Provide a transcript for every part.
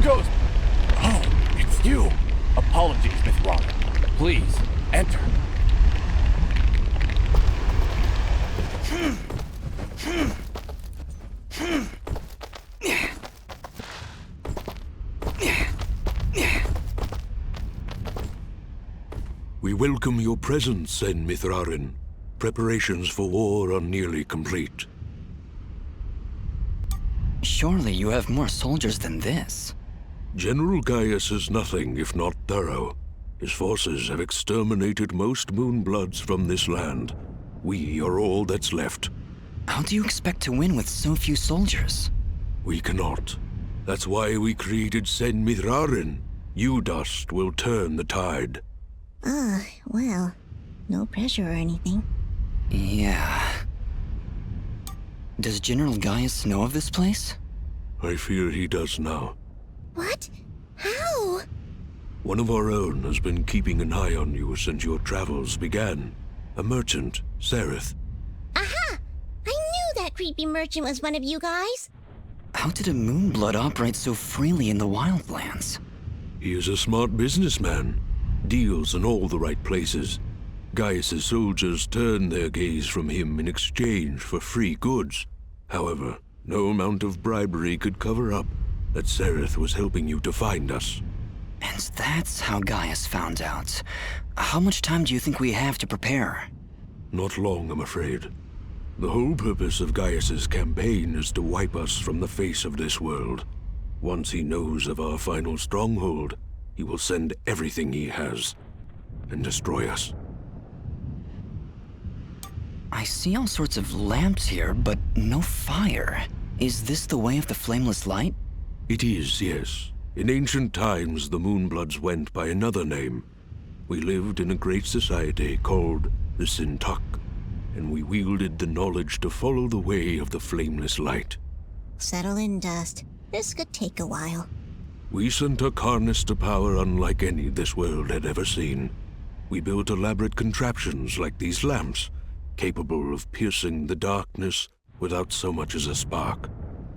goes... Oh, it's you. Apologies, Miss Rock. Please, enter. We welcome your presence, En Mithrarin. Preparations for war are nearly complete. Surely you have more soldiers than this. General Gaius is nothing if not thorough. His forces have exterminated most Moonbloods from this land. We are all that's left. How do you expect to win with so few soldiers? We cannot. That's why we created Sen Mithrarin. You, Dust, will turn the tide. Well, no pressure or anything. Yeah. Does General Gaius know of this place? I fear he does now. What? How? One of our own has been keeping an eye on you since your travels began. A merchant, Sereth. Aha! I knew that creepy merchant was one of you guys. How did a Moonblood operate so freely in the Wildlands? He is a smart businessman. Deals in all the right places. Gaius's soldiers turned their gaze from him in exchange for free goods. However, no amount of bribery could cover up that Sereth was helping you to find us. And that's how Gaius found out. How much time do you think we have to prepare? Not long, I'm afraid. The whole purpose of Gaius's campaign is to wipe us from the face of this world. Once he knows of our final stronghold, he will send everything he has and destroy us. I see all sorts of lamps here, but no fire. Is this the way of the flameless light? It is, yes. In ancient times, the Moonbloods went by another name. We lived in a great society called the Sintuck, and we wielded the knowledge to follow the way of the flameless light. Settle in, Dust. This could take a while. We Sintuck harnessed a power unlike any this world had ever seen. We built elaborate contraptions like these lamps, capable of piercing the darkness without so much as a spark.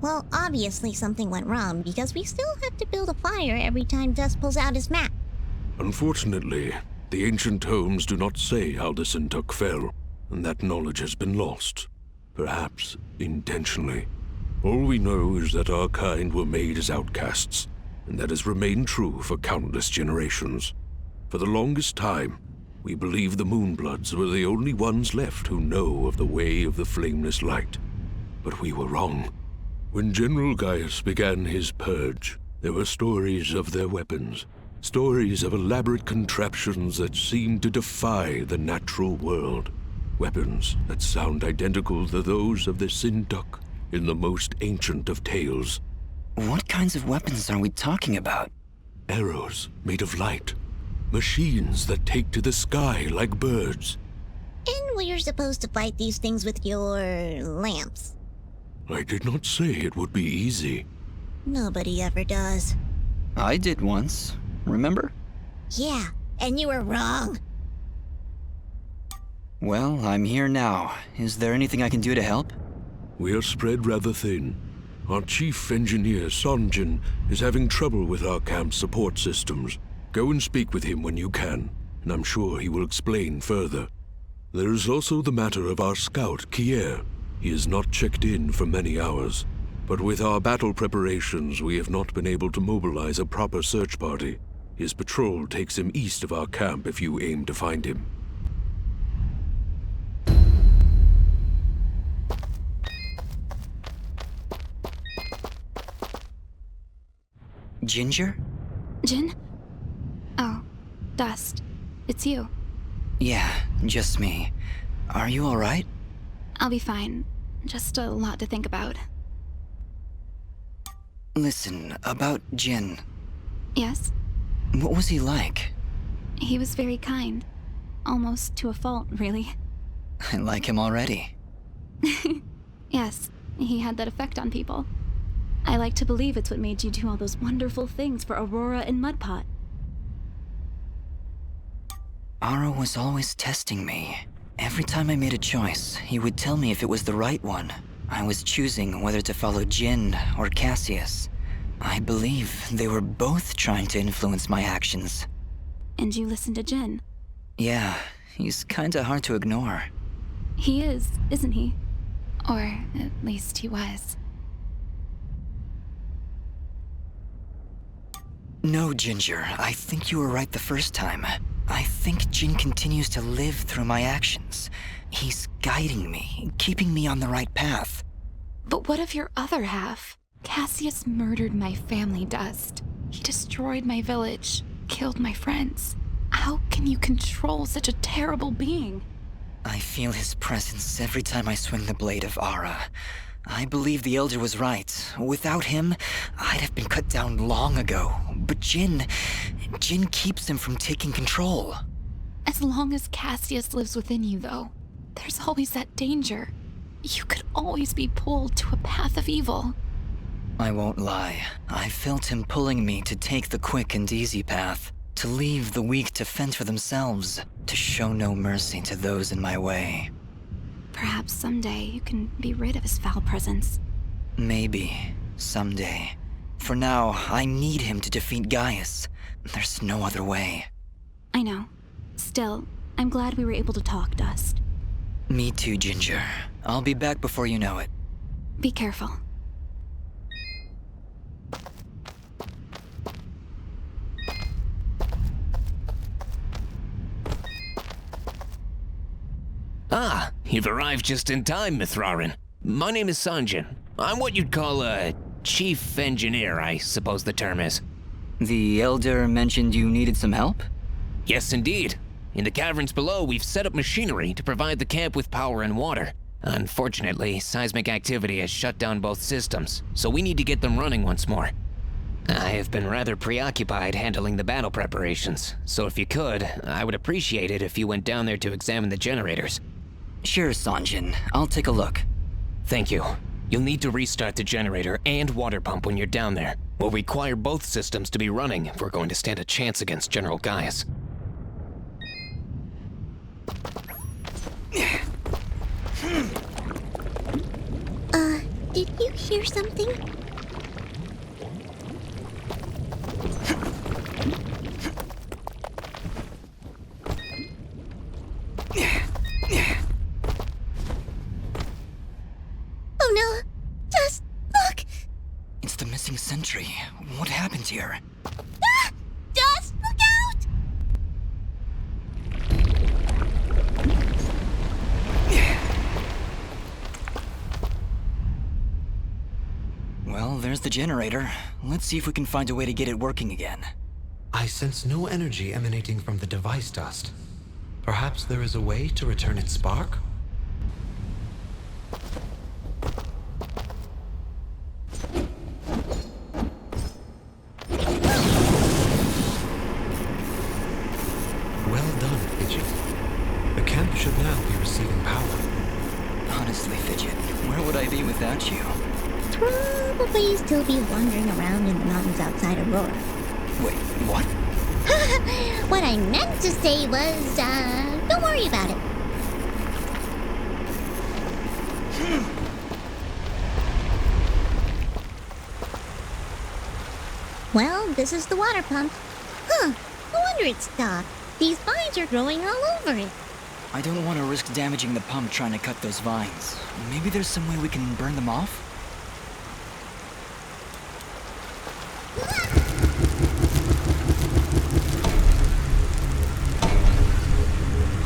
Well, obviously something went wrong because we still have to build a fire every time Dust pulls out his map. Unfortunately, the ancient tomes do not say how the Sintuck fell, and that knowledge has been lost. Perhaps intentionally. All we know is that our kind were made as outcasts, and that has remained true for countless generations. For the longest time, we believed the Moonbloods were the only ones left who know of the way of the flameless light. But we were wrong. When General Gaius began his purge, there were stories of their weapons, stories of elaborate contraptions that seemed to defy the natural world. Weapons that sound identical to those of the Sintuck in the most ancient of tales. What kinds of weapons are we talking about? Arrows made of light. Machines that take to the sky like birds. And we're supposed to fight these things with your lamps. I did not say it would be easy. Nobody ever does. I did once, remember? Yeah, and you were wrong. Well, I'm here now. Is there anything I can do to help? We are spread rather thin. Our chief engineer, Sonjin, is having trouble with our camp's support systems. Go and speak with him when you can, and I'm sure he will explain further. There is also the matter of our scout, Kier. He has not checked in for many hours, but with our battle preparations, we have not been able to mobilize a proper search party. His patrol takes him east of our camp if you aim to find him. Ginger? Jin? Oh, Dust. It's you. Yeah, just me. Are you alright? I'll be fine. Just a lot to think about. Listen, about Jin. Yes? What was he like? He was very kind. Almost to a fault, really. I like him already. Yes, he had that effect on people. I like to believe it's what made you do all those wonderful things for Aurora and Mudpot. Aro was always testing me. Every time I made a choice, he would tell me if it was the right one. I was choosing whether to follow Jin or Cassius. I believe they were both trying to influence my actions. And you listened to Jin. Yeah, he's kinda hard to ignore. He is, isn't he? Or at least he was. No, Ginger, I think you were right the first time. I think Jin continues to live through my actions. He's guiding me, keeping me on the right path. But what of your other half? Cassius murdered my family, Dust. He destroyed my village, killed my friends. How can you control such a terrible being? I feel his presence every time I swing the blade of Ara. I believe the Elder was right. Without him, I'd have been cut down long ago. But Jin keeps him from taking control. As long as Cassius lives within you, though, there's always that danger. You could always be pulled to a path of evil. I won't lie. I felt him pulling me to take the quick and easy path. To leave the weak to fend for themselves. To show no mercy to those in my way. Perhaps someday you can be rid of his foul presence. Maybe. Someday. For now, I need him to defeat Gaius. There's no other way. I know. Still, I'm glad we were able to talk, Dust. Me too, Ginger. I'll be back before you know it. Be careful. Ah, you've arrived just in time, Mithrarin. My name is Sanjin. I'm what you'd call a chief engineer, I suppose the term is. The Elder mentioned you needed some help? Yes, indeed. In the caverns below, we've set up machinery to provide the camp with power and water. Unfortunately, seismic activity has shut down both systems, so we need to get them running once more. I have been rather preoccupied handling the battle preparations, so if you could, I would appreciate it if you went down there to examine the generators. Sure, Sanjin. I'll take a look. Thank you. You'll need to restart the generator and water pump when you're down there. We'll require both systems to be running if we're going to stand a chance against General Gaius. Did you hear something? Oh no! Just look! It's the missing sentry. What happened here? Ah! Just look out! Well, there's the generator. Let's see if we can find a way to get it working again. I sense no energy emanating from the device, Dust. Perhaps there is a way to return its spark? Well done, Fidget. The camp should now be receiving power. Honestly, Fidget, where would I be without you? Probably still be wandering around in the mountains outside Aurora. Wait, what? What I meant to say was, don't worry about it. Well, this is the water pump. Huh, no wonder it stopped. These vines are growing all over it. I don't want to risk damaging the pump trying to cut those vines. Maybe there's some way we can burn them off?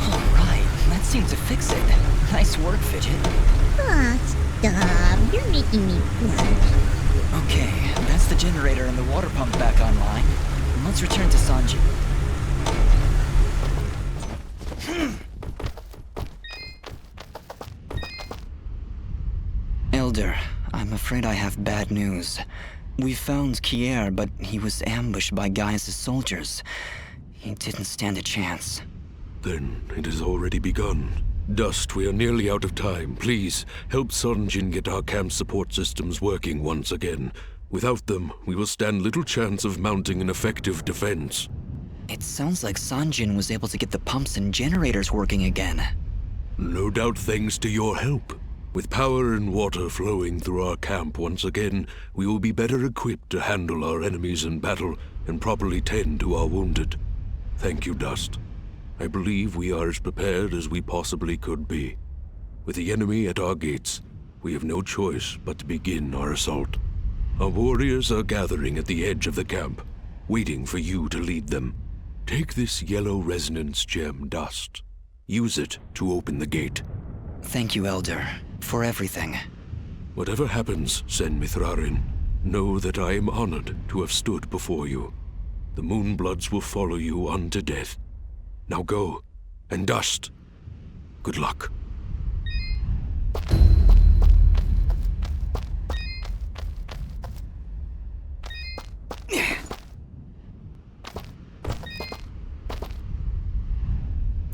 Alright, that seemed to fix it. Nice work, Fidget. Aw, stop. You're making me blush. Okay, that's the generator and the water pump back online. Let's return to Sanji. Elder, I'm afraid I have bad news. We found Kier, but he was ambushed by Gaius' soldiers. He didn't stand a chance. Then it has already begun. Dust, we are nearly out of time. Please, help Sanjin get our camp support systems working once again. Without them, we will stand little chance of mounting an effective defense. It sounds like Sanjin was able to get the pumps and generators working again. No doubt thanks to your help. With power and water flowing through our camp once again, we will be better equipped to handle our enemies in battle and properly tend to our wounded. Thank you, Dust. I believe we are as prepared as we possibly could be. With the enemy at our gates, we have no choice but to begin our assault. Our warriors are gathering at the edge of the camp, waiting for you to lead them. Take this yellow resonance gem, Dust. Use it to open the gate. Thank you, Elder, for everything. Whatever happens, Sen Mithrarin, know that I am honored to have stood before you. The Moonbloods will follow you unto death. Now go, and Dust, good luck.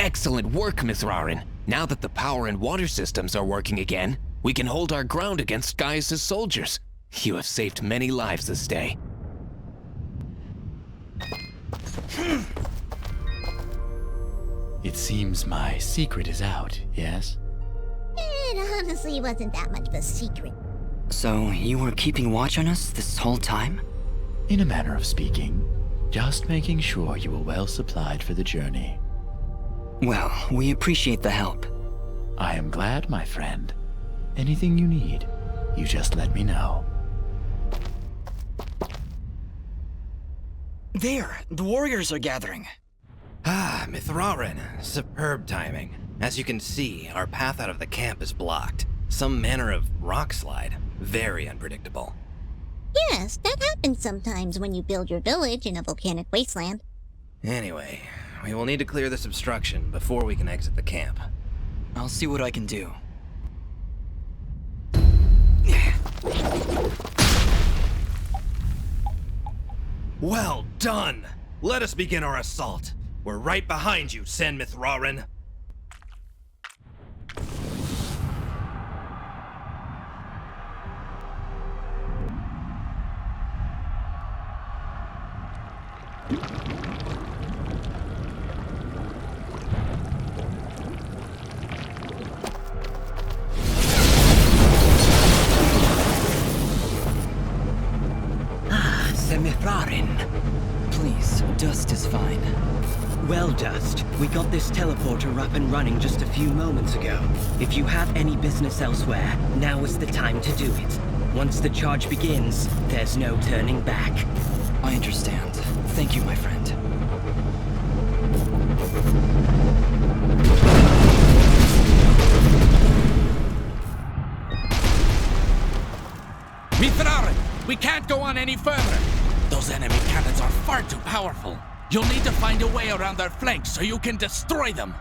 Excellent work, Mithrarin. Now that the power and water systems are working again, we can hold our ground against Gaius' soldiers. You have saved many lives this day. It seems my secret is out, yes? It honestly wasn't that much of a secret. So, you were keeping watch on us this whole time? In a manner of speaking, just making sure you were well supplied for the journey. Well, we appreciate the help. I am glad, my friend. Anything you need, you just let me know. There! The warriors are gathering. Ah, Mithrarin. Superb timing. As you can see, our path out of the camp is blocked. Some manner of rock slide. Very unpredictable. Yes, that happens sometimes when you build your village in a volcanic wasteland. Anyway, we will need to clear this obstruction before we can exit the camp. I'll see what I can do. Well done! Let us begin our assault. We're right behind you, Sen Mithrarin. Mithrarin. Please, Dust is fine. Well, Dust, we got this teleporter up and running just a few moments ago. If you have any business elsewhere, now is the time to do it. Once the charge begins, there's no turning back. I understand. Thank you, my friend. Mithrarin, we can't go on any further. Those enemy cannons are far too powerful. You'll need to find a way around their flanks so you can destroy them.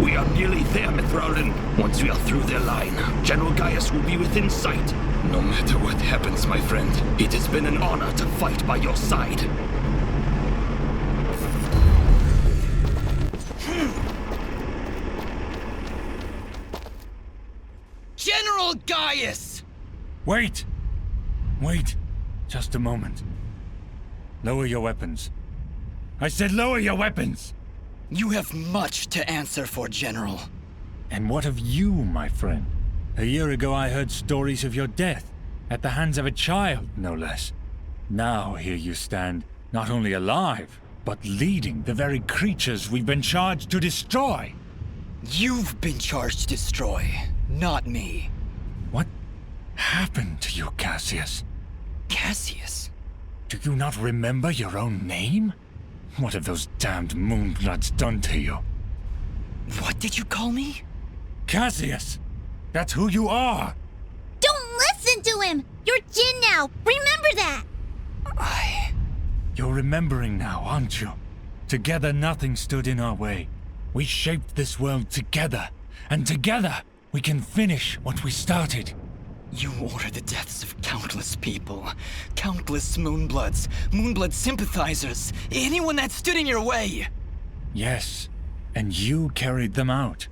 We are nearly there, Mithrarin. Once we are through their line, General Gaius will be within sight. No matter what happens, my friend, it has been an honor to fight by your side. General Gaius! Wait! Wait. Just a moment. Lower your weapons. I said lower your weapons! You have much to answer for, General. And what of you, my friend? A year ago I heard stories of your death, at the hands of a child, no less. Now here you stand, not only alive, but leading the very creatures we've been charged to destroy. You've been charged to destroy, not me. What happened to you, Cassius? Cassius? Do you not remember your own name? What have those damned Moonbloods done to you? What did you call me? Cassius! That's who you are! Don't listen to him! You're Jin now! Remember that! You're remembering now, aren't you? Together nothing stood in our way. We shaped this world together, and together we can finish what we started. You ordered the deaths of countless people. Countless Moonbloods, Moonblood sympathizers, anyone that stood in your way! Yes, and you carried them out.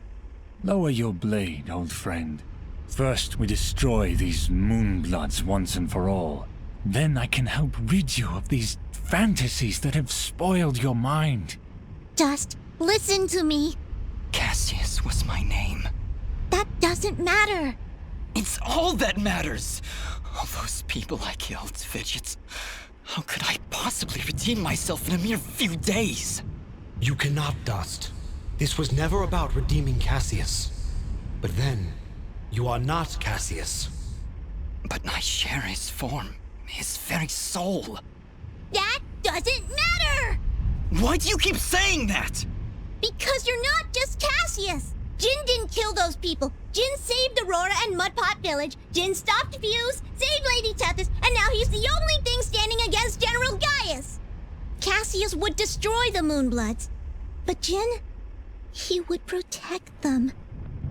Lower your blade, old friend. First we destroy these Moonbloods once and for all. Then I can help rid you of these fantasies that have spoiled your mind. Just listen to me. Cassius was my name. That doesn't matter. It's all that matters. All those people I killed, Fidget. How could I possibly redeem myself in a mere few days? You cannot, Dust. This was never about redeeming Cassius. But then, you are not Cassius. But I share his form, his very soul. That doesn't matter! Why do you keep saying that? Because you're not just Cassius! Jin didn't kill those people. Jin saved Aurora and Mudpot Village. Jin stopped Fuse, saved Lady Tethys, and now he's the only thing standing against General Gaius. Cassius would destroy the Moonbloods. But Jin, he would protect them.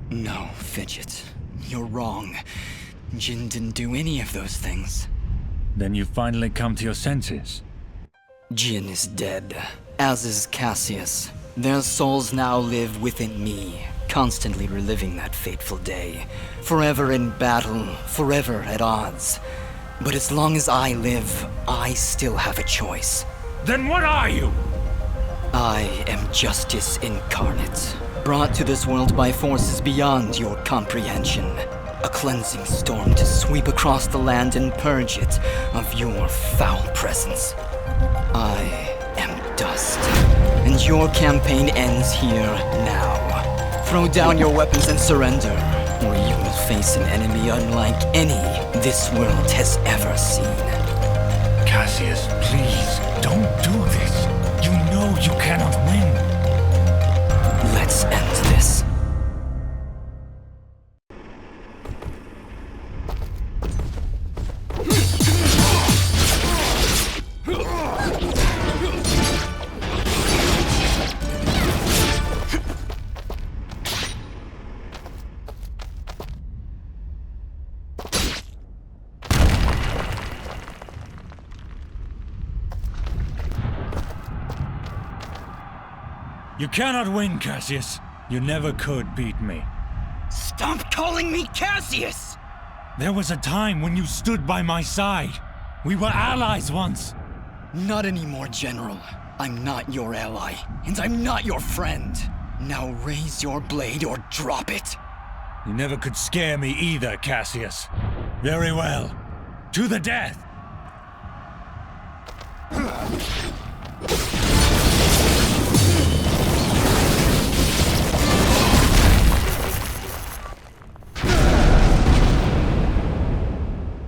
No, Fidget. You're wrong. Jin didn't do any of those things. Then you finally come to your senses. Jin is dead, as is Cassius. Their souls now live within me, constantly reliving that fateful day. Forever in battle, forever at odds. But as long as I live, I still have a choice. Then what are you? I am justice incarnate, brought to this world by forces beyond your comprehension. A cleansing storm to sweep across the land and purge it of your foul presence. I am dust, and your campaign ends here now. Throw down your weapons and surrender, or you will face an enemy unlike any this world has ever seen. Cassius, please, don't do this. You know you cannot win. Let's end this. You cannot win, Cassius. You never could beat me. Stop calling me Cassius! There was a time when you stood by my side. We were allies once. Not anymore, General. I'm not your ally, and I'm not your friend. Now raise your blade or drop it. You never could scare me either, Cassius. Very well. To the death!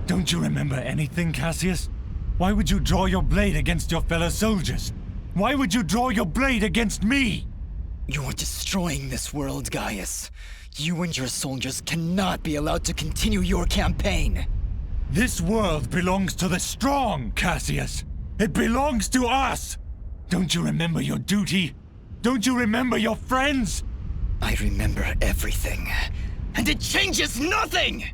Don't you remember anything, Cassius? Why would you draw your blade against your fellow soldiers? Why would you draw your blade against me? You're destroying this world, Gaius. You and your soldiers cannot be allowed to continue your campaign. This world belongs to the strong, Cassius. It belongs to us! Don't you remember your duty? Don't you remember your friends? I remember everything. And it changes nothing!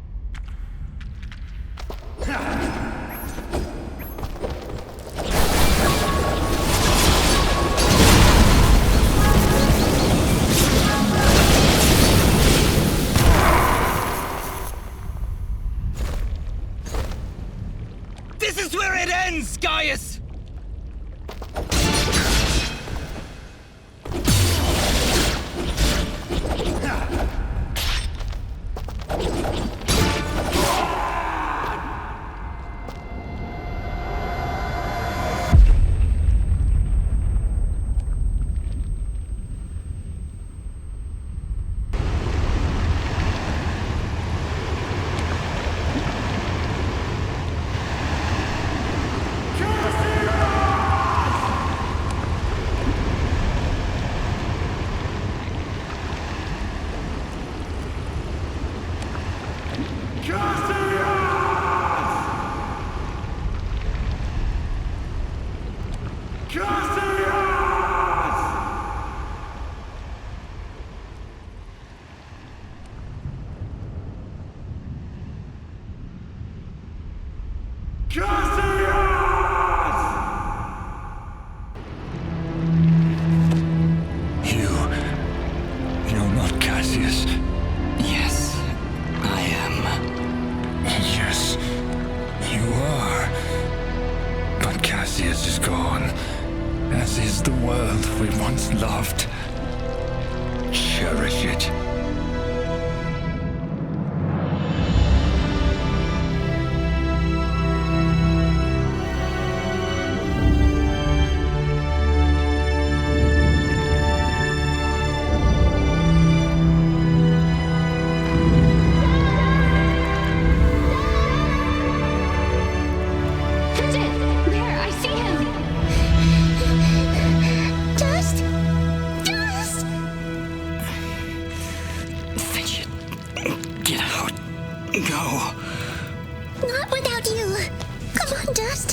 This is where it ends, Gaius! You're not Cassius. Yes, I am. Yes, you are. But Cassius is gone, as is the world we once loved. Show cherish it. There, I see him! Dust! Dust! Fidget, get out. Go. Not without you. Come on, Dust.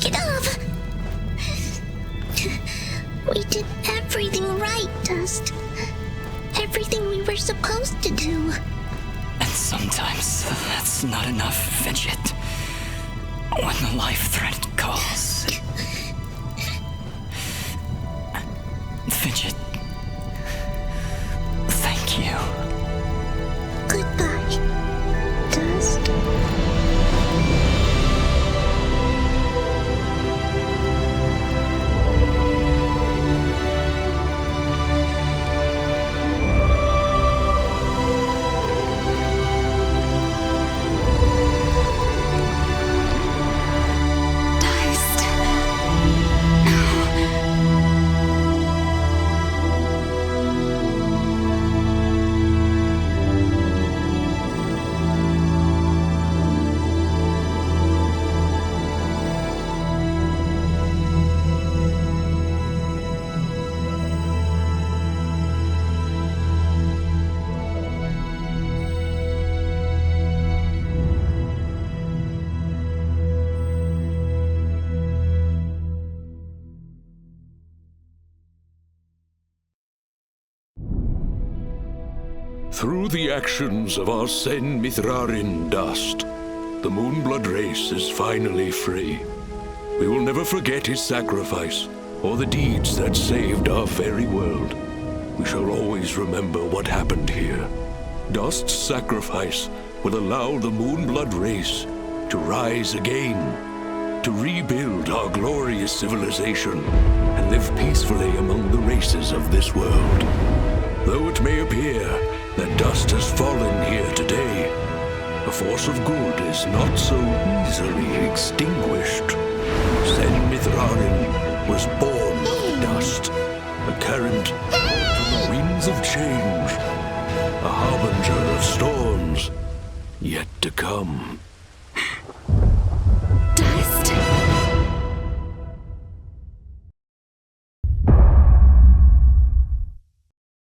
Get off. We did everything right, Dust. Everything we were supposed to do. And sometimes that's not enough, Fidget. When the life threat calls. Fidget. Thank you. Goodbye, Dust. Through the actions of our Sen Mithrarin Dust, the Moonblood race is finally free. We will never forget his sacrifice, or the deeds that saved our very world. We shall always remember what happened here. Dust's sacrifice will allow the Moonblood race to rise again, to rebuild our glorious civilization, and live peacefully among the races of this world. Though it may appear that Dust has fallen here today, a force of good is not so easily extinguished. Sen Mithrarin was born of dust, a current brought from the winds of change, a harbinger of storms yet to come.